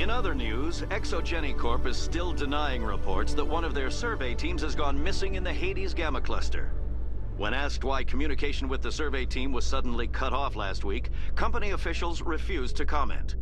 In other news, Exogeny Corp is still denying reports that one of their survey teams has gone missing in the Hades Gamma Cluster. When asked why communication with the survey team was suddenly cut off last week, company officials refused to comment.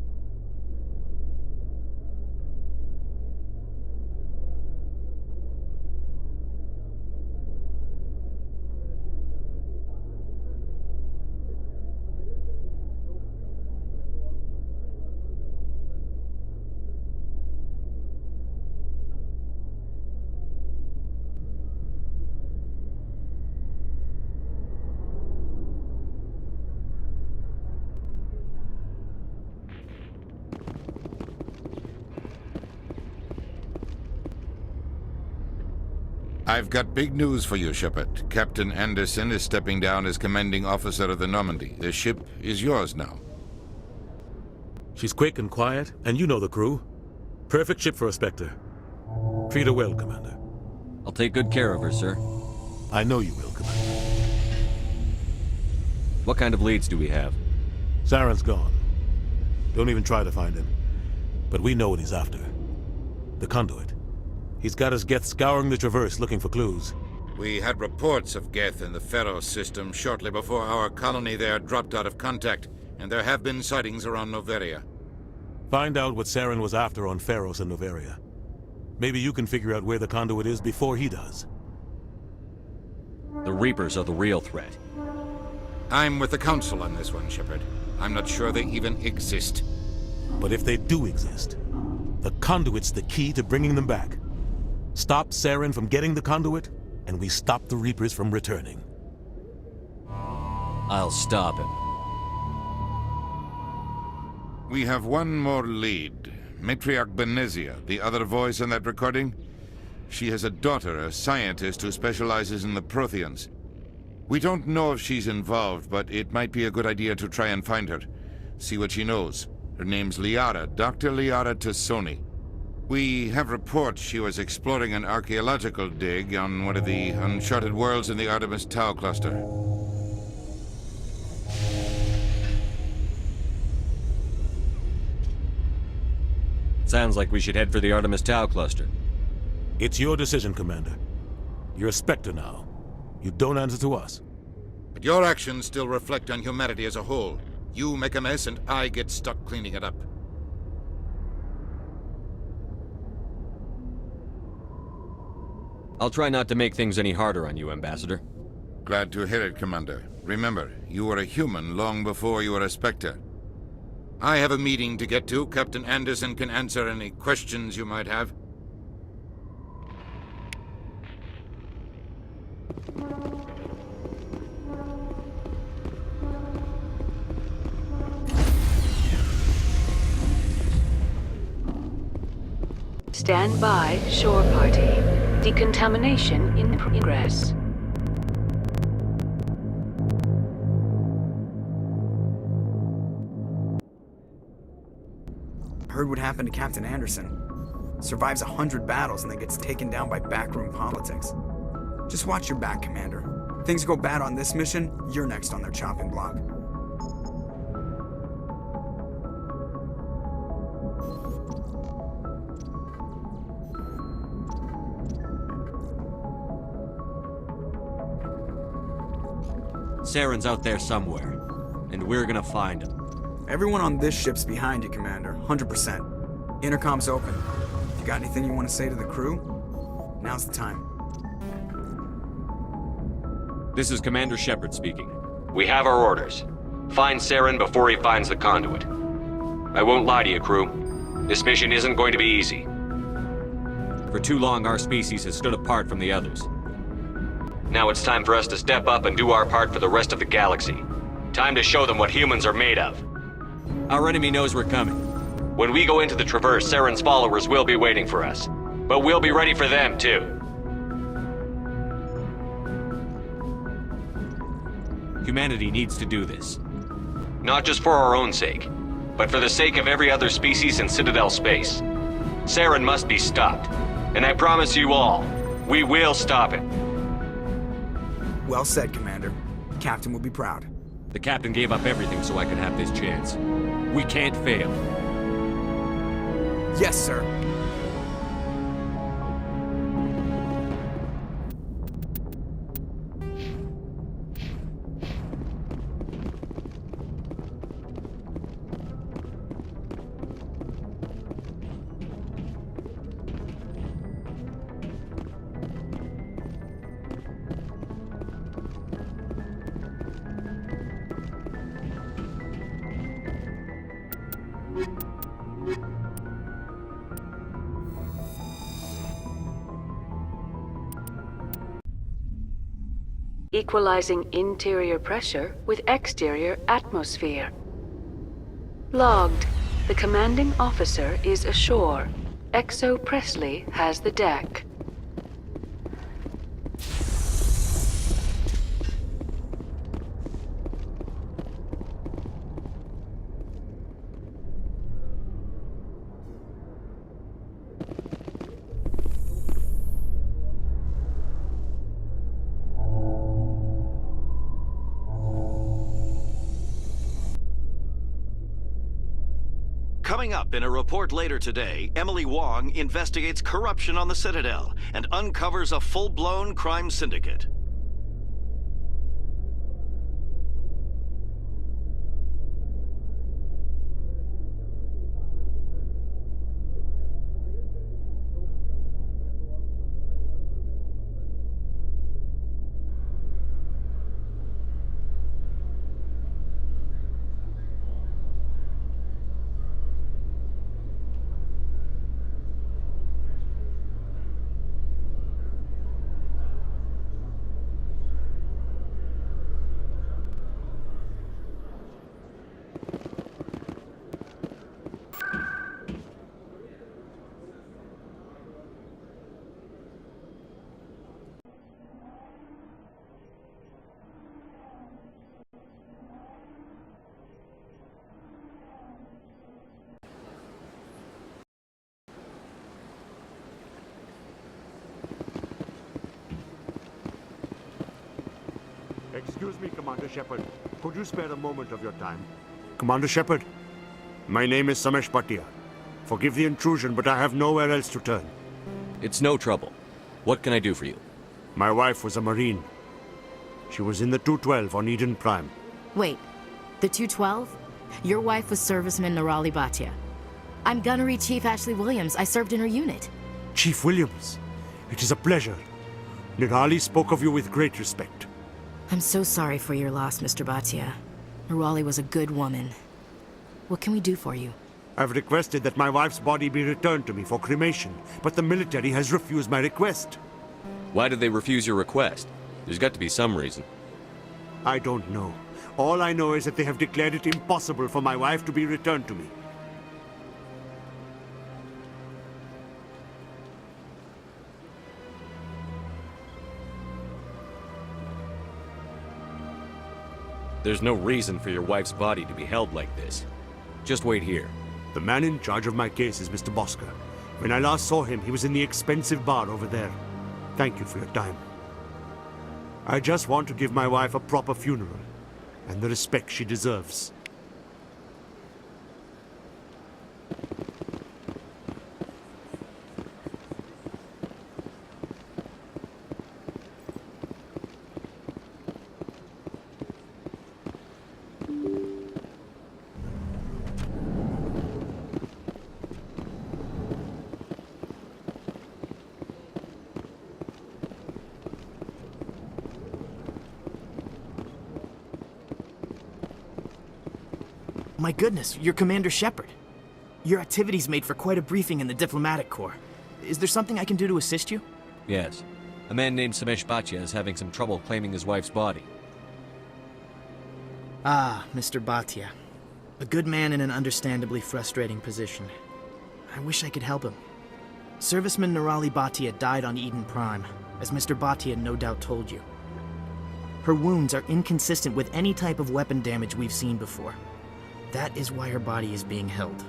I've got big news for you, Shepard. Captain Anderson is stepping down as commanding officer of the Normandy. The ship is yours now. She's quick and quiet, and you know the crew. Perfect ship for a Spectre. Treat her well, Commander. I'll take good care of her, sir. I know you will, Commander. What kind of leads do we have? Saren's gone. Don't even try to find him. But we know what he's after. The conduit. He's got his Geth scouring the Traverse looking for clues. We had reports of Geth in the Pharos system shortly before our colony there dropped out of contact, and there have been sightings around Noveria. Find out what Saren was after on Pharos and Noveria. Maybe you can figure out where the conduit is before he does. The Reapers are the real threat. I'm with the Council on this one, Shepard. I'm not sure they even exist. But if they do exist, the conduit's the key to bringing them back. Stop Saren from getting the conduit, and we stop the Reapers from returning. I'll stop him. We have one more lead. Matriarch Benezia, the other voice in that recording. She has a daughter, a scientist who specializes in the Protheans. We don't know if she's involved, but it might be a good idea to try and find her. See what she knows. Her name's Liara, Dr. Liara Tassoni. We have reports she was exploring an archaeological dig on one of the uncharted worlds in the Artemis Tau cluster. Sounds like we should head for the Artemis Tau cluster. It's your decision, Commander. You're a Spectre now. You don't answer to us. But your actions still reflect on humanity as a whole. You make a mess and I get stuck cleaning it up. I'll try not to make things any harder on you, Ambassador. Glad to hear it, Commander. Remember, you were a human long before you were a Spectre. I have a meeting to get to. Captain Anderson can answer any questions you might have. Stand by, shore party. Decontamination in progress. Heard what happened to Captain Anderson. Survives 100 battles and then gets taken down by backroom politics. Just watch your back, Commander. If things go bad on this mission, you're next on their chopping block. Saren's out there somewhere, and we're gonna find him. Everyone on this ship's behind you, Commander. 100%. Intercom's open. If you got anything you want to say to the crew, now's the time. This is Commander Shepard speaking. We have our orders. Find Saren before he finds the conduit. I won't lie to you, crew. This mission isn't going to be easy. For too long, our species has stood apart from the others. Now it's time for us to step up and do our part for the rest of the galaxy. Time to show them what humans are made of. Our enemy knows we're coming. When we go into the Traverse, Saren's followers will be waiting for us. But we'll be ready for them, too. Humanity needs to do this. Not just for our own sake, but for the sake of every other species in Citadel space. Saren must be stopped. And I promise you all, we will stop him. Well said, Commander. Captain will be proud. The captain gave up everything so I could have this chance. We can't fail. Yes, sir. Equalizing interior pressure with exterior atmosphere. Logged. The commanding officer is ashore. XO Presley has the deck. Coming up in a report later today, Emily Wong investigates corruption on the Citadel and uncovers a full-blown crime syndicate. Excuse me, Commander Shepard. Could you spare a moment of your time? Commander Shepard, my name is Samesh Bhatia. Forgive the intrusion, but I have nowhere else to turn. It's no trouble. What can I do for you? My wife was a Marine. She was in the 212 on Eden Prime. Wait, the 212? Your wife was serviceman Nirali Bhatia. I'm Gunnery Chief Ashley Williams. I served in her unit. Chief Williams, it is a pleasure. Nirali spoke of you with great respect. I'm so sorry for your loss, Mr. Bhatia. Nirali was a good woman. What can we do for you? I've requested that my wife's body be returned to me for cremation, but the military has refused my request. Why did they refuse your request? There's got to be some reason. I don't know. All I know is that they have declared it impossible for my wife to be returned to me. There's no reason for your wife's body to be held like this. Just wait here. The man in charge of my case is Mr. Bosker. When I last saw him, he was in the expensive bar over there. Thank you for your time. I just want to give my wife a proper funeral, and the respect she deserves. My goodness, you're Commander Shepard. Your activities made for quite a briefing in the Diplomatic Corps. Is there something I can do to assist you? Yes. A man named Samesh Bhatia is having some trouble claiming his wife's body. Ah, Mr. Bhatia. A good man in an understandably frustrating position. I wish I could help him. Serviceman Nirali Bhatia died on Eden Prime, as Mr. Bhatia no doubt told you. Her wounds are inconsistent with any type of weapon damage we've seen before. That is why her body is being held.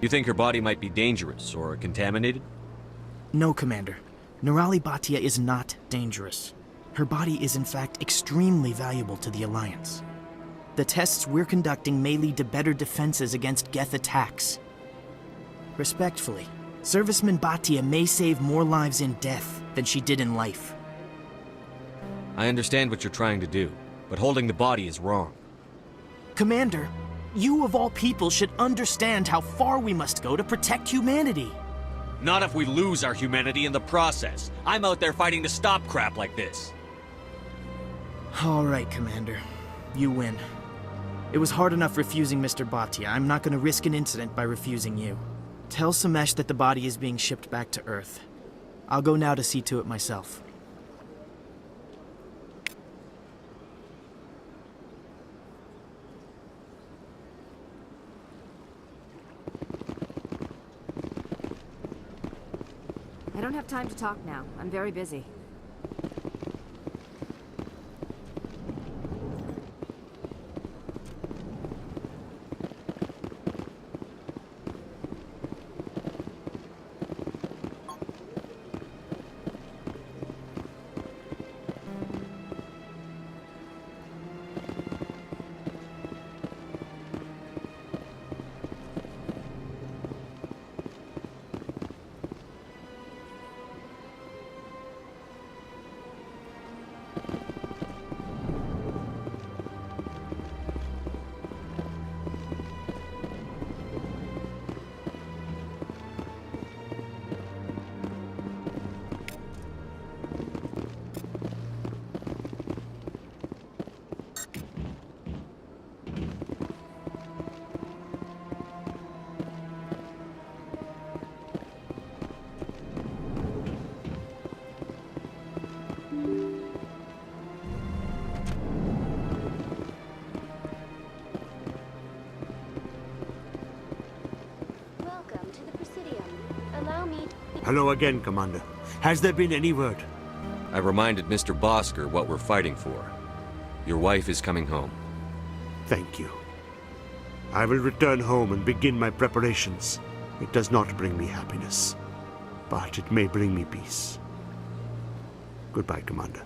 You think her body might be dangerous or contaminated? No, Commander. Nirali Bhatia is not dangerous. Her body is in fact extremely valuable to the Alliance. The tests we're conducting may lead to better defenses against Geth attacks. Respectfully, Serviceman Bhatia may save more lives in death than she did in life. I understand what you're trying to do, but holding the body is wrong. Commander, you of all people should understand how far we must go to protect humanity. Not if we lose our humanity in the process. I'm out there fighting to stop crap like this. All right, Commander. You win. It was hard enough refusing Mr. Bhatia. I'm not going to risk an incident by refusing you. Tell Samesh that the body is being shipped back to Earth. I'll go now to see to it myself. I don't have time to talk now. I'm very busy. Hello again, Commander. Has there been any word? I reminded Mr. Bosker what we're fighting for. Your wife is coming home. Thank you. I will return home and begin my preparations. It does not bring me happiness, but it may bring me peace. Goodbye, Commander.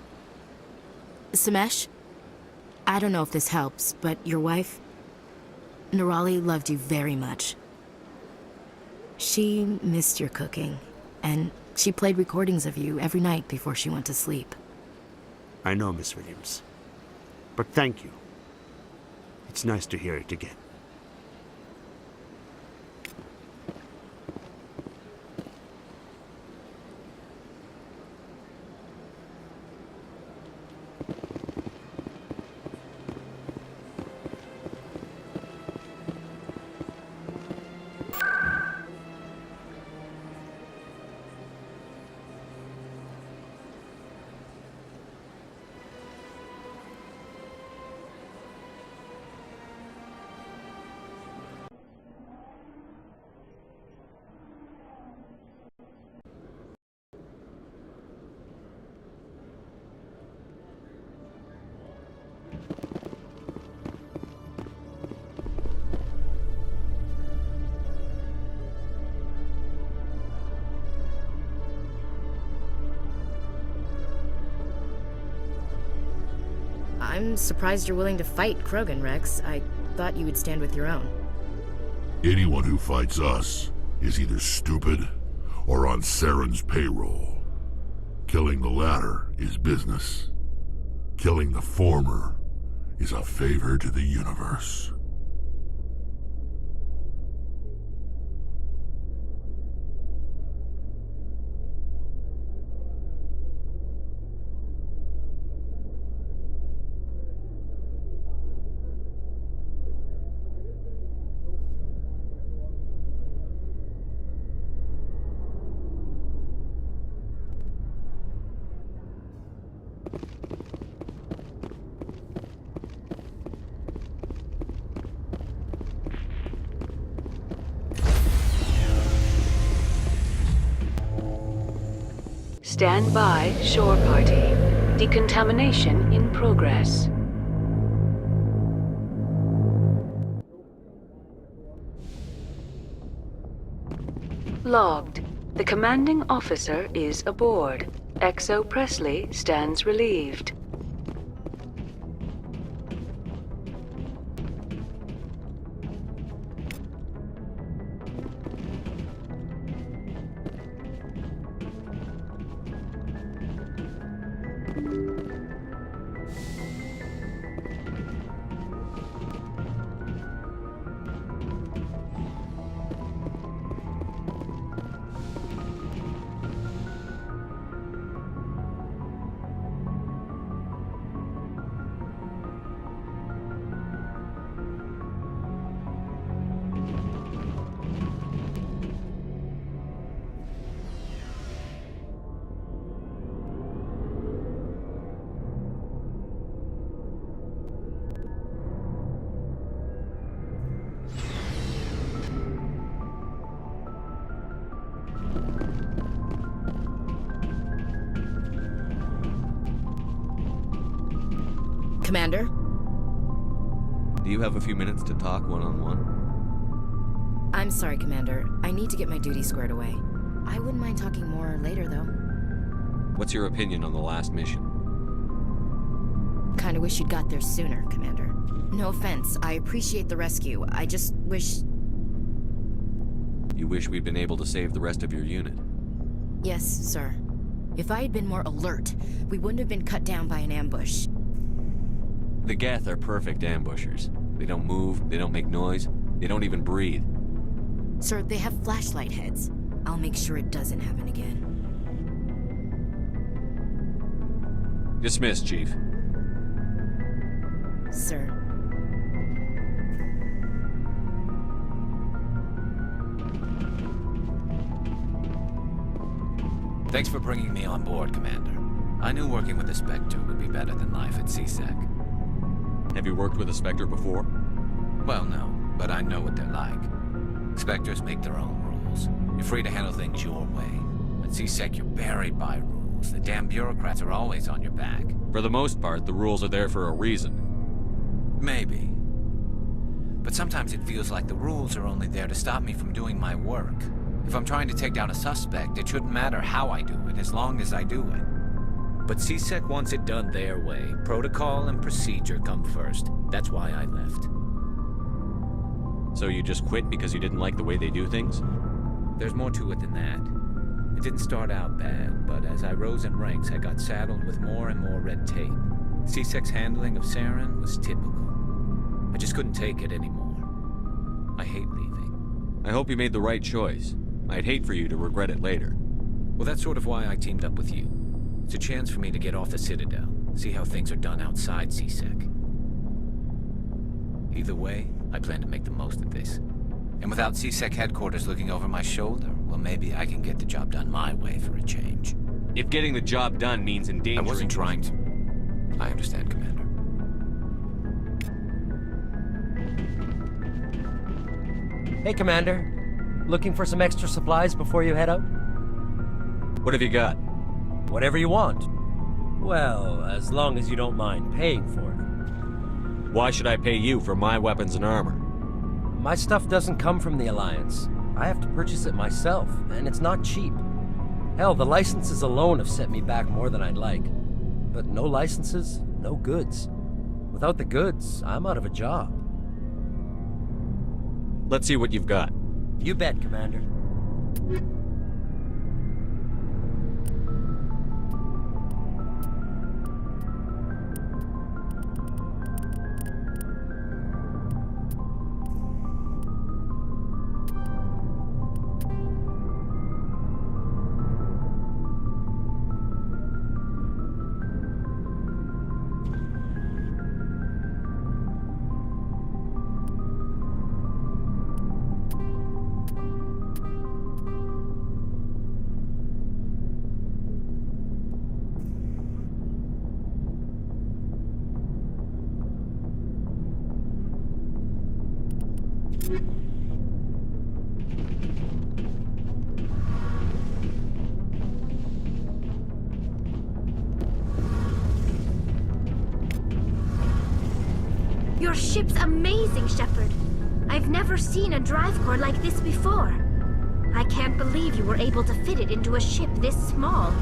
Samesh, I don't know if this helps, but your wife, Nirali, loved you very much. She missed your cooking, and she played recordings of you every night before she went to sleep. I know, Miss Williams. But thank you. It's nice to hear it again. I'm surprised you're willing to fight Krogan, Rex. I thought you would stand with your own. Anyone who fights us is either stupid or on Saren's payroll. Killing the latter is business. Killing the former is a favor to the universe. Stand by, shore party. Decontamination in progress. Logged. The commanding officer is aboard. XO Presley stands relieved. Commander? Do you have a few minutes to talk one-on-one? I'm sorry, Commander. I need to get my duty squared away. I wouldn't mind talking more later, though. What's your opinion on the last mission? Kinda wish you'd got there sooner, Commander. No offense, I appreciate the rescue. I just wish... You wish we'd been able to save the rest of your unit? Yes, sir. If I had been more alert, we wouldn't have been cut down by an ambush. The Geth are perfect ambushers. They don't move, they don't make noise, they don't even breathe. Sir, they have flashlight heads. I'll make sure it doesn't happen again. Dismissed, Chief. Sir. Thanks for bringing me on board, Commander. I knew working with the Spectre would be better than life at CSEC. Have you worked with a Spectre before? Well, no, but I know what they're like. Spectres make their own rules. You're free to handle things your way. At CSEC, you're buried by rules. The damn bureaucrats are always on your back. For the most part, the rules are there for a reason. Maybe. But sometimes it feels like the rules are only there to stop me from doing my work. If I'm trying to take down a suspect, it shouldn't matter how I do it, as long as I do it. But CSEC wants it done their way. Protocol and procedure come first. That's why I left. So you just quit because you didn't like the way they do things? There's more to it than that. It didn't start out bad, but as I rose in ranks, I got saddled with more and more red tape. CSEC's handling of Saren was typical. I just couldn't take it anymore. I hate leaving. I hope you made the right choice. I'd hate for you to regret it later. Well, that's sort of why I teamed up with you. It's a chance for me to get off the Citadel, see how things are done outside CSEC. Either way, I plan to make the most of this. And without CSEC headquarters looking over my shoulder, well, maybe I can get the job done my way for a change. If getting the job done means endangering... I wasn't trying to. I understand, Commander. Hey, Commander. Looking for some extra supplies before you head out? What have you got? Whatever you want. Well, as long as you don't mind paying for it. Why should I pay you for my weapons and armor? My stuff doesn't come from the Alliance. I have to purchase it myself, and it's not cheap. Hell, the licenses alone have set me back more than I'd like. But no licenses, no goods. Without the goods, I'm out of a job. Let's see what you've got. You bet, Commander. Your ship's amazing, Shepard. I've never seen a drive core like this before. I can't believe you were able to fit it into a ship this small.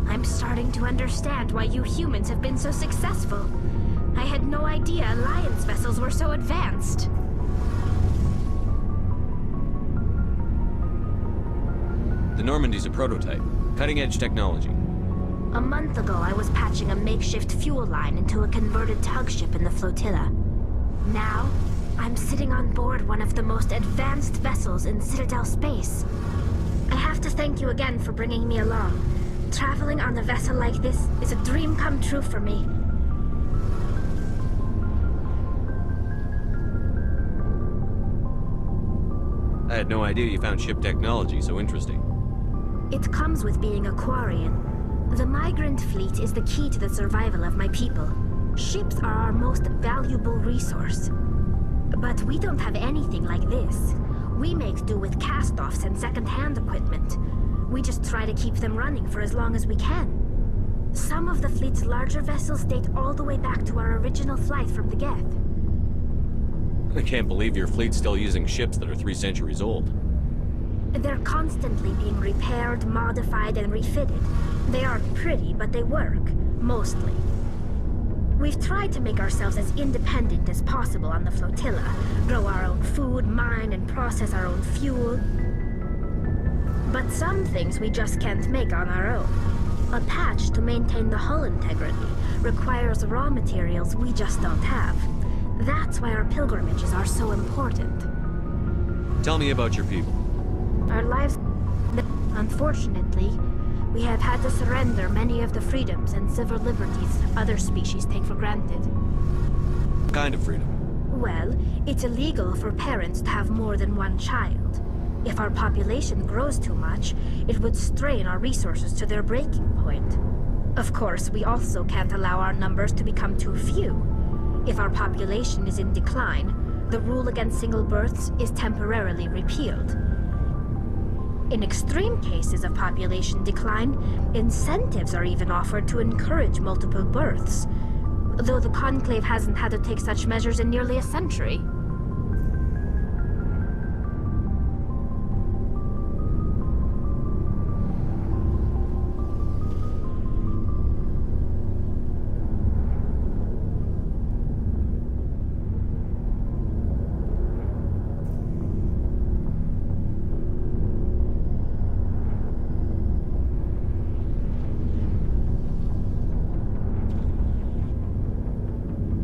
I'm starting to understand why you humans have been so successful. I had no idea Alliance vessels were so advanced. The Normandy's a prototype. Cutting-edge technology. A month ago, I was patching a makeshift fuel line into a converted tug ship in the flotilla. Now, I'm sitting on board one of the most advanced vessels in Citadel space. I have to thank you again for bringing me along. Traveling on a vessel like this is a dream come true for me. I had no idea you found ship technology so interesting. It comes with being a Quarian. The migrant fleet is the key to the survival of my people. Ships are our most valuable resource. But we don't have anything like this. We make do with cast-offs and second-hand equipment. We just try to keep them running for as long as we can. Some of the fleet's larger vessels date all the way back to our original flight from the Geth. I can't believe your fleet's still using ships that are 3 centuries old. They're constantly being repaired, modified, and refitted. They aren't pretty, but they work, mostly. We've tried to make ourselves as independent as possible on the flotilla, grow our own food, mine, and process our own fuel. But some things we just can't make on our own. A patch to maintain the hull integrity requires raw materials we just don't have. That's why our pilgrimages are so important. Tell me about your people. Our lives... Unfortunately, we have had to surrender many of the freedoms and civil liberties other species take for granted. What kind of freedom? Well, it's illegal for parents to have more than one child. If our population grows too much, it would strain our resources to their breaking point. Of course, we also can't allow our numbers to become too few. If our population is in decline, the rule against single births is temporarily repealed. In extreme cases of population decline, incentives are even offered to encourage multiple births, though the Conclave hasn't had to take such measures in nearly a century.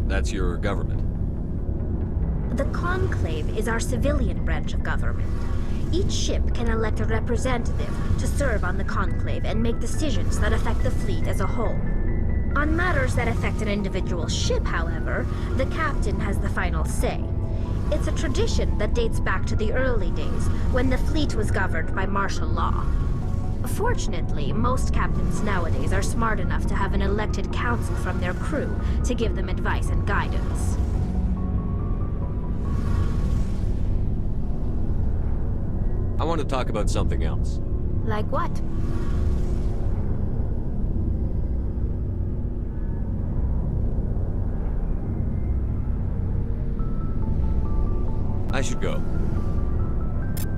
That's your government. The Conclave is our civilian branch of government. Each ship can elect a representative to serve on the Conclave and make decisions that affect the fleet as a whole. On matters that affect an individual ship, however, the captain has the final say. It's a tradition that dates back to the early days, when the fleet was governed by martial law. Fortunately, most captains nowadays are smart enough to have an elected council from their crew to give them advice and guidance. I want to talk about something else. Like what? I should go.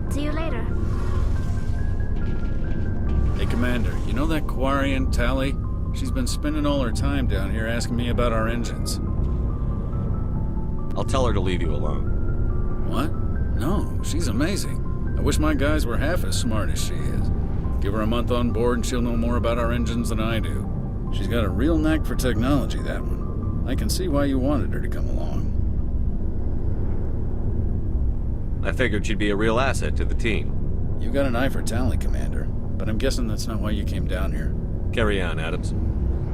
See you later. Hey, Commander, you know that Quarian, Tally? She's been spending all her time down here asking me about our engines. I'll tell her to leave you alone. What? No, she's amazing. I wish my guys were half as smart as she is. Give her a month on board and she'll know more about our engines than I do. She's got a real knack for technology, that one. I can see why you wanted her to come along. I figured she'd be a real asset to the team. You got an eye for Tally, Commander. But I'm guessing that's not why you came down here. Carry on, Adams.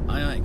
Aye, aye,